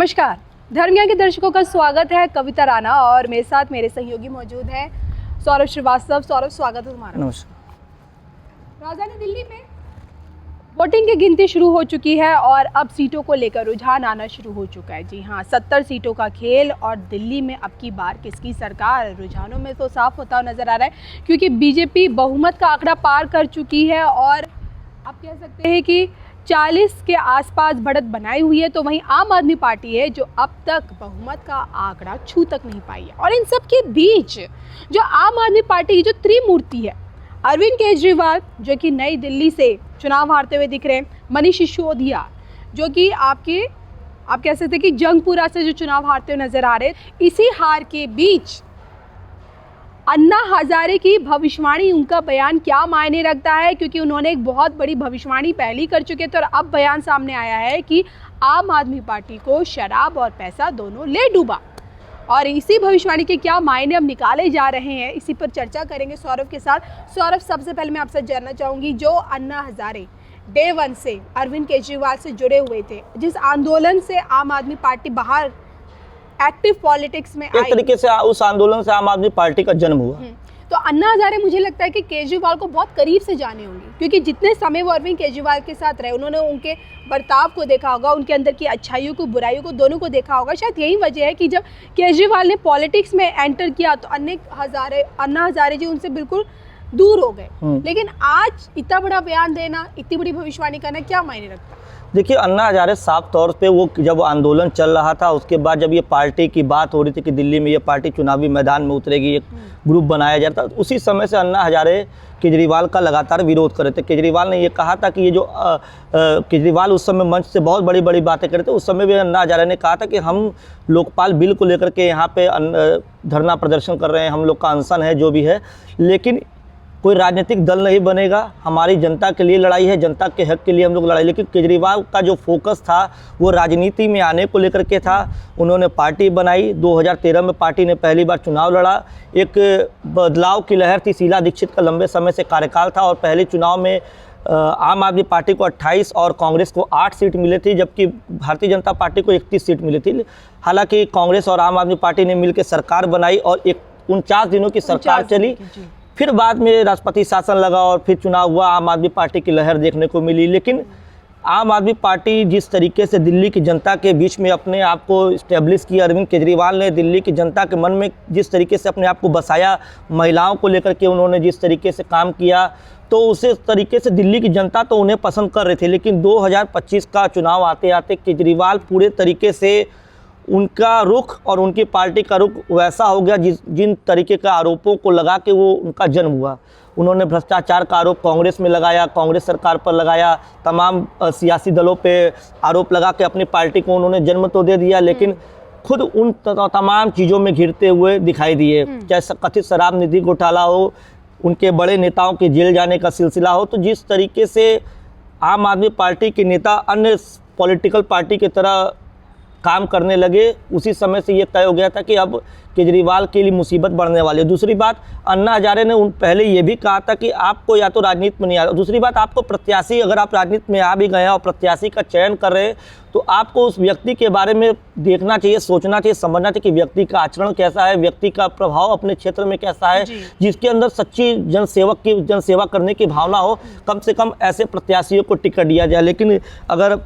नमस्कार, धर्म ज्ञान के दर्शकों का स्वागत है। कविता राणा और मेरे साथ मेरे सहयोगी मौजूद हैं सौरभ श्रीवास्तव। सौरभ, स्वागत है तुम्हारा। नमस्कार। राजधानी दिल्ली में वोटिंग की गिनती शुरू हो चुकी है और अब सीटों को लेकर रुझान आना शुरू हो चुका है। जी हाँ, 70 सीटों का खेल और दिल्ली में अब की बार किसकी सरकार, रुझानों में तो साफ होता हुआ नजर आ रहा है क्योंकि बीजेपी बहुमत का आंकड़ा पार कर चुकी है और आप कह सकते हैं कि 40 के आसपास बढ़त बनाई हुई है। तो वहीं आम आदमी पार्टी है जो अब तक बहुमत का आंकड़ा छू तक नहीं पाई है। और इन सब के बीच जो आम आदमी पार्टी की जो त्रिमूर्ति है, अरविंद केजरीवाल जो कि नई दिल्ली से चुनाव हारते हुए दिख रहे हैं, मनीष सिसोदिया जो कि आप कह सकते हैं कि जंगपुरा से जो चुनाव हारते हुए नजर आ रहे हैं, इसी हार के बीच अन्ना हजारे की भविष्यवाणी, उनका बयान क्या मायने रखता है क्योंकि उन्होंने एक बहुत बड़ी भविष्यवाणी पहले ही कर चुके थे और अब बयान सामने आया है कि आम आदमी पार्टी को शराब और पैसा दोनों ले डूबा। और इसी भविष्यवाणी के क्या मायने अब निकाले जा रहे हैं, इसी पर चर्चा करेंगे सौरभ के साथ। सौरभ, सबसे पहले मैं आपसे जानना चाहूँगी, जो अन्ना हजारे डे 1 से अरविंद केजरीवाल से जुड़े हुए थे, जिस आंदोलन से आम आदमी पार्टी बाहर एक्टिव पॉलिटिक्स में एक तरीके से उस आंदोलन से आम आदमी पार्टी का जन्म हुआ। तो अन्ना हजारे मुझे लगता है कि केजरीवाल को बहुत करीब से जाने होंगे क्योंकि जितने समय वो अरविंद केजरीवाल के साथ रहे, उन्होंने उनके बर्ताव को देखा होगा, उनके अंदर की अच्छाइयों को, बुराइयों को, दोनों को देखा होगा। शायद यही वजह है कि जब केजरीवाल ने पॉलिटिक्स में एंटर किया तो अन्ना हजारे जी उनसे बिल्कुल दूर हो गए। लेकिन आज इतना बड़ा बयान देना, इतनी बड़ी भविष्यवाणी करना क्या मायने रखता है? देखिए, अन्ना हजारे साफ तौर पे वो जब आंदोलन चल रहा था, उसके बाद जब ये पार्टी की बात हो रही थी कि दिल्ली में ये पार्टी चुनावी मैदान में उतरेगी, एक ग्रुप बनाया जाता, उसी समय से अन्ना हजारे केजरीवाल का लगातार विरोध कर रहे थे। केजरीवाल ने ये कहा था कि ये जो केजरीवाल उस समय मंच से बहुत बड़ी बड़ी बातें कर रहे थे, उस समय भी अन्ना हजारे ने कहा था कि हम लोकपाल बिल को लेकर के यहाँ पे धरना प्रदर्शन कर रहे हैं, हम लोग का अनशन है, जो भी है, लेकिन कोई राजनीतिक दल नहीं बनेगा, हमारी जनता के लिए लड़ाई है, जनता के हक के लिए हम लोग लड़ाई। लेकिन केजरीवाल का जो फोकस था वो राजनीति में आने को लेकर के था। उन्होंने पार्टी बनाई, 2013 में पार्टी ने पहली बार चुनाव लड़ा, एक बदलाव की लहर थी। शीला दीक्षित का लंबे समय से कार्यकाल था और पहले चुनाव में आम आदमी पार्टी को 28 और कांग्रेस को 8 सीट मिली थी, जबकि भारतीय जनता पार्टी को 31 सीट मिली थी। हालांकि कांग्रेस और आम आदमी पार्टी ने मिलकर सरकार बनाई और 49 दिनों की सरकार चली। फिर बाद में राष्ट्रपति शासन लगा और फिर चुनाव हुआ, आम आदमी पार्टी की लहर देखने को मिली। लेकिन आम आदमी पार्टी जिस तरीके से दिल्ली की जनता के बीच में अपने आप को इस्टेब्लिश किया, अरविंद केजरीवाल ने दिल्ली की जनता के मन में जिस तरीके से अपने आप को बसाया, महिलाओं को लेकर के उन्होंने जिस तरीके से काम किया, तो उसी तरीके से दिल्ली की जनता तो उन्हें पसंद कर रही थी। लेकिन 2025 का चुनाव आते आते केजरीवाल पूरे तरीके से उनका रुख और उनकी पार्टी का रुख वैसा हो गया जिन तरीके का आरोपों को लगा के वो उनका जन्म हुआ। उन्होंने भ्रष्टाचार का आरोप कांग्रेस में लगाया, कांग्रेस सरकार पर लगाया, तमाम सियासी दलों पे आरोप लगा के अपनी पार्टी को उन्होंने जन्म तो दे दिया, लेकिन खुद उन तमाम चीज़ों में घिरते हुए दिखाई दिए। चाहे कथित शराब निधि घोटाला हो, उनके बड़े नेताओं के जेल जाने का सिलसिला हो, तो जिस तरीके से आम आदमी पार्टी के नेता अन्य पॉलिटिकल पार्टी की तरह काम करने लगे, उसी समय से ये तय हो गया था कि अब केजरीवाल के लिए मुसीबत बढ़ने वाली है। दूसरी बात, अन्ना हजारे ने पहले ये भी कहा था कि आपको या तो राजनीति में नहीं आ, दूसरी बात, आपको प्रत्याशी, अगर आप राजनीति में आ भी गए और प्रत्याशी का चयन कर रहे हैं तो आपको उस व्यक्ति के बारे में देखना चाहिए, सोचना चाहिए, समझना चाहिए कि व्यक्ति का आचरण कैसा है, व्यक्ति का प्रभाव अपने क्षेत्र में कैसा है, जिसके अंदर सच्ची जनसेवा करने की भावना हो। कम से कम ऐसे प्रत्याशियों को टिकट दिया जाए। लेकिन अगर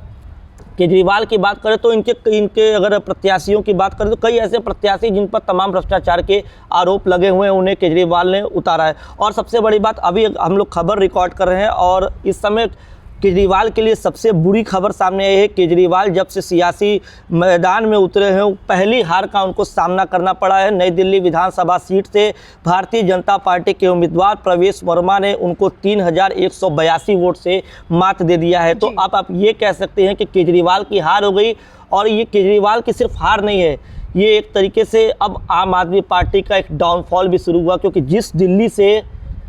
केजरीवाल की बात करें तो इनके अगर प्रत्याशियों की बात करें तो कई ऐसे प्रत्याशी जिन पर तमाम भ्रष्टाचार के आरोप लगे हुए हैं, उन्हें केजरीवाल ने उतारा है। और सबसे बड़ी बात, अभी हम लोग खबर रिकॉर्ड कर रहे हैं और इस समय केजरीवाल के लिए सबसे बुरी खबर सामने आई है। केजरीवाल जब से सियासी मैदान में उतरे हैं, पहली हार का उनको सामना करना पड़ा है। नई दिल्ली विधानसभा सीट से भारतीय जनता पार्टी के उम्मीदवार प्रवेश वर्मा ने उनको 3182 वोट से मात दे दिया है। तो अब आप ये कह सकते हैं कि केजरीवाल की हार हो गई। और ये केजरीवाल की सिर्फ हार नहीं है, ये एक तरीके से अब आम आदमी पार्टी का एक डाउनफॉल भी शुरू हुआ, क्योंकि जिस दिल्ली से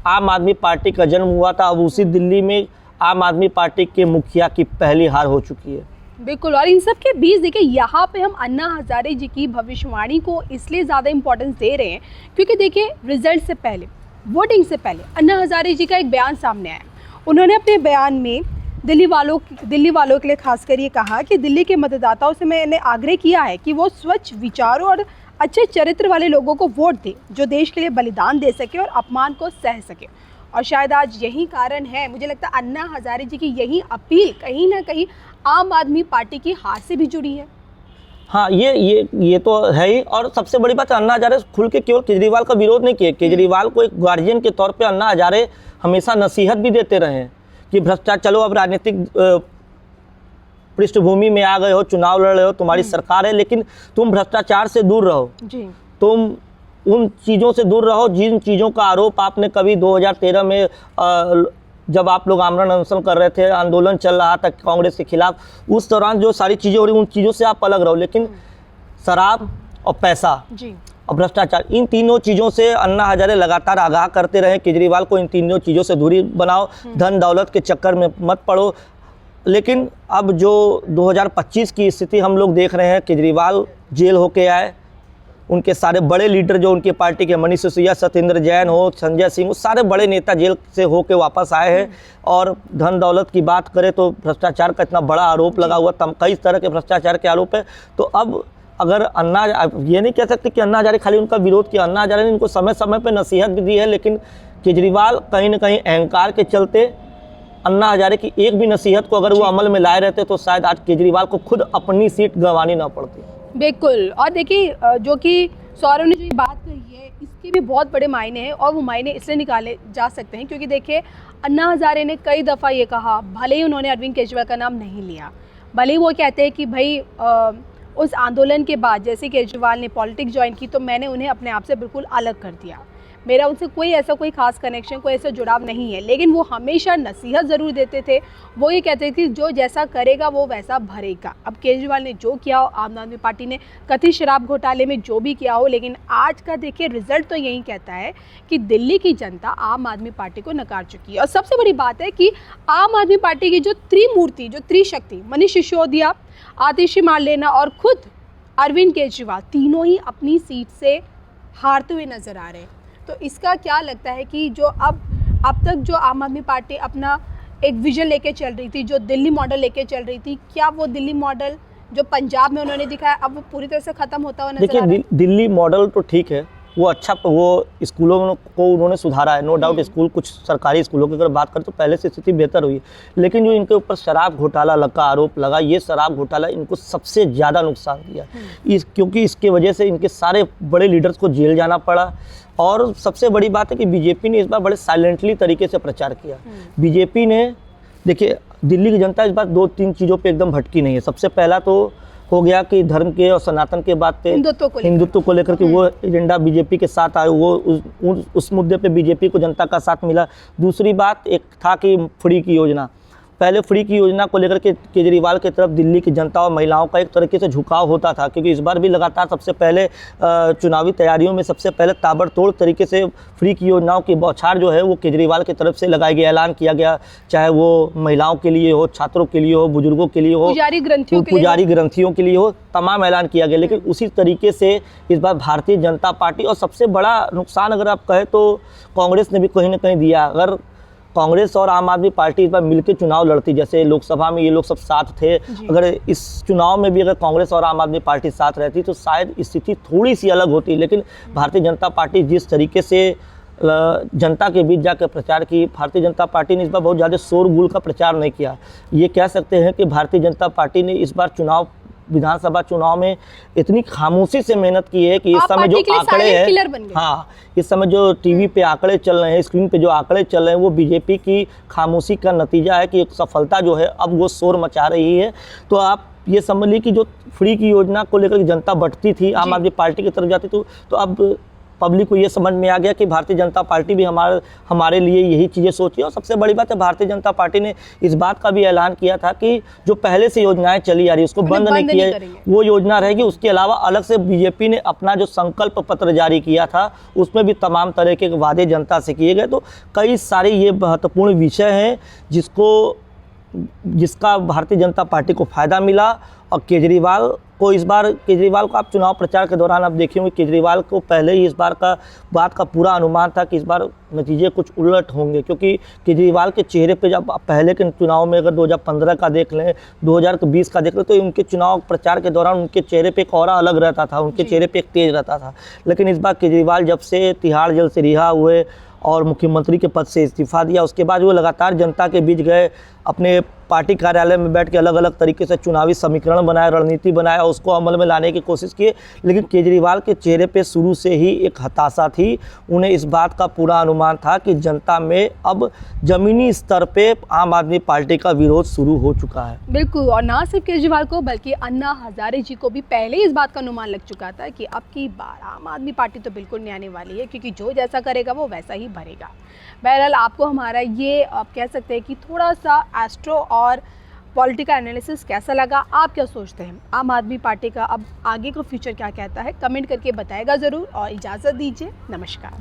आम आदमी पार्टी का जन्म हुआ था, अब उसी दिल्ली में आम आदमी पार्टी के मुखिया की पहली हार हो चुकी है। बिल्कुल। और इन सब के बीच देखिए, यहाँ पे हम अन्ना हजारे जी की भविष्यवाणी को इसलिए ज़्यादा इंपॉर्टेंस दे रहे हैं क्योंकि देखिए, रिजल्ट से पहले, वोटिंग से पहले अन्ना हजारे जी का एक बयान सामने आया। उन्होंने अपने बयान में दिल्ली वालों के लिए खासकर ये कहा कि दिल्ली के मतदाताओं से मैंने आग्रह किया है कि वो स्वच्छ विचारों और अच्छे चरित्र वाले लोगों को वोट दें, जो देश के लिए बलिदान दे सके और अपमान को सह सके। और शायद आज यही कारण है, मुझे लगता है अन्ना हजारे जी की यही अपील कहीं ना कहीं आम आदमी पार्टी की हार से भी जुड़ी है। हाँ, ये तो है ही। और सबसे बड़ी बात, अन्ना हजारे खुल के केवल केजरीवाल का विरोध नहीं किए। केजरीवाल को एक गार्जियन के तौर पे अन्ना हजारे हमेशा नसीहत भी देते रहे हैं कि भ्रष्टाचार, चलो अब राजनीतिक पृष्ठभूमि में आ गए हो, चुनाव लड़ रहे हो, तुम्हारी सरकार है, लेकिन तुम भ्रष्टाचार से दूर रहो जी। तुम उन चीज़ों से दूर रहो जिन चीज़ों का आरोप आपने कभी 2013 में जब आप लोग आमरण अनशन कर रहे थे, आंदोलन चल रहा था कांग्रेस के खिलाफ, उस दौरान जो सारी चीज़ें हो रही उन चीज़ों से आप अलग रहो। लेकिन शराब और पैसा जी और भ्रष्टाचार, इन तीनों चीज़ों से अन्ना हजारे लगातार आगाह करते रहे केजरीवाल को, इन तीनों चीज़ों से दूरी बनाओ, धन दौलत के चक्कर में मत पड़ो। लेकिन अब जो 2025 की स्थिति हम लोग देख रहे हैं, केजरीवाल जेल होके आए, उनके सारे बड़े लीडर जो उनकी पार्टी के, मनीष सिसोदिया, सत्येंद्र जैन हो, संजय सिंह, वो सारे बड़े नेता जेल से होके वापस आए हैं। और धन दौलत की बात करें तो भ्रष्टाचार का इतना बड़ा आरोप लगा हुआ, कई तरह के भ्रष्टाचार के आरोप है। तो अब अगर अन्ना, ये नहीं कह सकते कि अन्ना हजारे खाली उनका विरोध किया, अन्ना हजारे ने इनको समय समय पर नसीहत भी दी है। लेकिन केजरीवाल कहीं ना कहीं अहंकार के चलते अन्ना हजारे की एक भी नसीहत को अगर वो अमल में लाए रहते तो शायद आज केजरीवाल को खुद अपनी सीट गंवानी ना पड़ती। बिल्कुल। और देखिए, जो कि सौरभ ने जो ये बात कही है, इसके भी बहुत बड़े मायने हैं, और वो मायने इसलिए निकाले जा सकते हैं क्योंकि देखिए, अन्ना हजारे ने कई दफ़ा ये कहा, भले ही उन्होंने अरविंद केजरीवाल का नाम नहीं लिया, भले ही वो कहते हैं कि भाई उस आंदोलन के बाद जैसे केजरीवाल ने पॉलिटिक्स ज्वाइन की तो मैंने उन्हें अपने आप से बिल्कुल अलग कर दिया, मेरा उनसे कोई खास कनेक्शन, कोई ऐसा जुड़ाव नहीं है। लेकिन वो हमेशा नसीहत ज़रूर देते थे। वो ये कहते थे कि जो जैसा करेगा वो वैसा भरेगा। अब केजरीवाल ने जो किया हो, आम आदमी पार्टी ने कथित शराब घोटाले में जो भी किया हो, लेकिन आज का देखिए रिजल्ट तो यही कहता है कि दिल्ली की जनता आम आदमी पार्टी को नकार चुकी है। और सबसे बड़ी बात है कि आम आदमी पार्टी की जो त्रिमूर्ति, जो त्रिशक्ति, मनीष सिसोदिया, आतिशी मार्लेना और खुद अरविंद केजरीवाल, तीनों ही अपनी सीट से हारते हुए नजर आ रहे हैं। तो इसका क्या लगता है कि जो अब तक जो आम आदमी पार्टी अपना एक विजन लेके चल रही थी, जो दिल्ली मॉडल लेके चल रही थी, क्या वो दिल्ली मॉडल जो पंजाब में उन्होंने दिखाया अब वो पूरी तरह से खत्म होता हुआ नजर आ रहा है? देखिए, दिल्ली मॉडल तो ठीक है, वो अच्छा, वो स्कूलों को उन्होंने सुधारा है, नो डाउट। स्कूल, कुछ सरकारी स्कूलों की अगर बात करें तो पहले से स्थिति बेहतर हुई है। लेकिन जो इनके ऊपर शराब घोटाला का आरोप लगा, ये शराब घोटाला इनको सबसे ज़्यादा नुकसान दिया, क्योंकि इसके वजह से इनके सारे बड़े लीडर्स को जेल जाना पड़ा। और सबसे बड़ी बात है कि बीजेपी ने इस बार बड़े साइलेंटली तरीके से प्रचार किया। बीजेपी ने, देखिए, दिल्ली की जनता इस बार 2-3 चीज़ों पे एकदम भटकी नहीं है। सबसे पहला तो हो गया कि धर्म के और सनातन के बात पे, हिंदुत्व को लेकर के वो एजेंडा बीजेपी के साथ आए, वो उस मुद्दे पे बीजेपी को जनता का साथ मिला। दूसरी बात एक था कि फ्री की योजना, पहले फ्री की योजना को लेकर के केजरीवाल की तरफ दिल्ली की जनता और महिलाओं का एक तरीके से झुकाव होता था, क्योंकि इस बार भी लगातार सबसे पहले चुनावी तैयारियों में सबसे पहले ताबड़तोड़ तरीके से फ्री की योजनाओं की बौछार जो है वो केजरीवाल की तरफ से लगाई गई, ऐलान किया गया, चाहे वो महिलाओं के लिए हो, छात्रों के लिए हो, बुजुर्गों के लिए हो, पुजारी ग्रंथियों के लिए हो, तमाम ऐलान किया गया। लेकिन उसी तरीके से इस बार भारतीय जनता पार्टी, और सबसे बड़ा नुकसान अगर आप कहें तो कांग्रेस ने भी कहीं ना कहीं दिया। अगर कांग्रेस और आम आदमी पार्टी इस बार मिलकर चुनाव लड़ती, जैसे लोकसभा में ये लोग सब साथ थे, अगर इस चुनाव में भी अगर कांग्रेस और आम आदमी पार्टी साथ रहती तो शायद स्थिति थोड़ी सी अलग होती। लेकिन भारतीय जनता पार्टी जिस तरीके से जनता के बीच जाकर प्रचार की, भारतीय जनता पार्टी ने इस बार बहुत ज़्यादा शोरगुल का प्रचार नहीं किया। ये कह सकते हैं कि भारतीय जनता पार्टी ने इस बार विधानसभा चुनाव में इतनी खामोशी से मेहनत की है कि इस समय जो आंकड़े हैं, हाँ, इस समय जो टीवी पे आंकड़े चल रहे हैं, स्क्रीन पे जो आंकड़े चल रहे हैं, वो बीजेपी की खामोशी का नतीजा है कि एक सफलता जो है अब वो शोर मचा रही है। तो आप ये समझ लीजिए कि जो फ्री की योजना को लेकर जनता बंटती थी, आम आदमी पार्टी की तरफ जाती थी, तो अब पब्लिक को ये समझ में आ गया कि भारतीय जनता पार्टी भी हमारे लिए यही चीज़ें सोची है। और सबसे बड़ी बात है, भारतीय जनता पार्टी ने इस बात का भी ऐलान किया था कि जो पहले से योजनाएं चली आ रही है उसको बंद नहीं किया, वो योजना रहेगी। उसके अलावा अलग से बीजेपी ने अपना जो संकल्प पत्र जारी किया था उसमें भी तमाम तरह के वादे जनता से किए गए। तो कई सारे ये महत्वपूर्ण विषय हैं जिसका भारतीय जनता पार्टी को फ़ायदा मिला और केजरीवाल आपको इस बार केजरीवाल को आप चुनाव प्रचार के दौरान आप देखे होंगे केजरीवाल को पहले ही इस बार का बात का पूरा अनुमान था कि इस बार नतीजे कुछ उलट होंगे, क्योंकि केजरीवाल के चेहरे पे जब पहले के चुनाव में अगर 2015 का देख लें, 2020 का देख लें, तो उनके चुनाव प्रचार के दौरान उनके चेहरे पे एक ऑरा अलग रहता था, उनके चेहरे पे एक तेज रहता था। लेकिन इस बार केजरीवाल जब से तिहाड़ जेल से रिहा हुए और मुख्यमंत्री के पद से इस्तीफा दिया, उसके बाद वो लगातार जनता के बीच गए, अपने पार्टी कार्यालय में बैठ के अलग अलग तरीके से चुनावी समीकरण बनाया, रणनीति बनाया, उसको अमल में लाने की कोशिश की। लेकिन केजरीवाल के चेहरे पे शुरू से ही एक हताशा थी। उन्हें इस बात का पूरा अनुमान था कि जनता में अब ज़मीनी स्तर पे आम आदमी पार्टी का विरोध शुरू हो चुका है। बिल्कुल, और ना सिर्फ केजरीवाल को बल्कि अन्ना हजारे जी को भी पहले ही इस बात का अनुमान लग चुका था कि अब की बार आम आदमी पार्टी तो बिल्कुल नहीं आने वाली है, क्योंकि जो जैसा करेगा वो वैसा ही भरेगा। बहरहाल आपको हमारा ये आप कह सकते हैं कि थोड़ा सा एस्ट्रो और पॉलिटिकल एनालिसिस कैसा लगा, आप क्या सोचते हैं आम आदमी पार्टी का अब आगे का फ्यूचर क्या कहता है, कमेंट करके बताएगा ज़रूर। और इजाज़त दीजिए, नमस्कार।